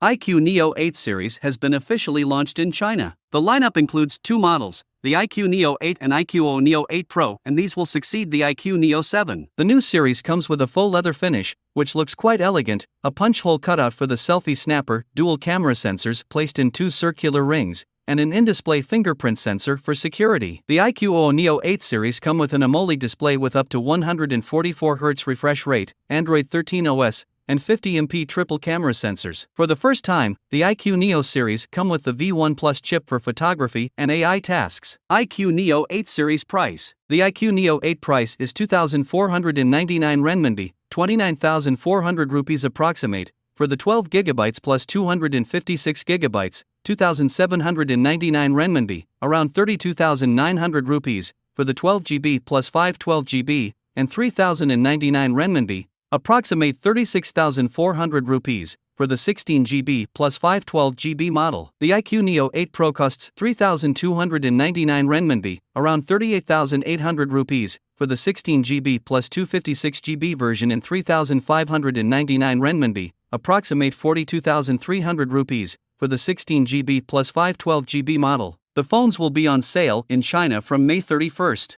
IQOO Neo 8 series has been officially launched in China. The lineup includes two models, the IQOO Neo 8 and IQOO Neo 8 Pro, and these will succeed the IQOO Neo 7. The new series comes with a faux leather finish, which looks quite elegant, a punch hole cutout for the selfie snapper, dual camera sensors placed in two circular rings, and an in-display fingerprint sensor for security. The IQOO Neo 8 series come with an AMOLED display with up to 144Hz refresh rate, Android 13 OS, and 50MP triple camera sensors. For the first time, the IQOO Neo series come with the V1 Plus chip for photography and AI tasks. IQOO Neo 8 series price. The IQOO Neo 8 price is 2,499 renminbi, 29,400 rupees approximate, for the 12GB plus 256GB, 2,799 renminbi, around 32,900 rupees, for the 12GB plus 512GB, and 3,099 renminbi, approximate 36,400 rupees, for the 16GB plus 512GB model. The IQOO Neo 8 Pro costs 3,299 renminbi, around 38,800 rupees, for the 16GB plus 256GB version, and 3,599 renminbi, approximate 42,300 rupees, for the 16GB plus 512GB model. The phones will be on sale in China from May 31st.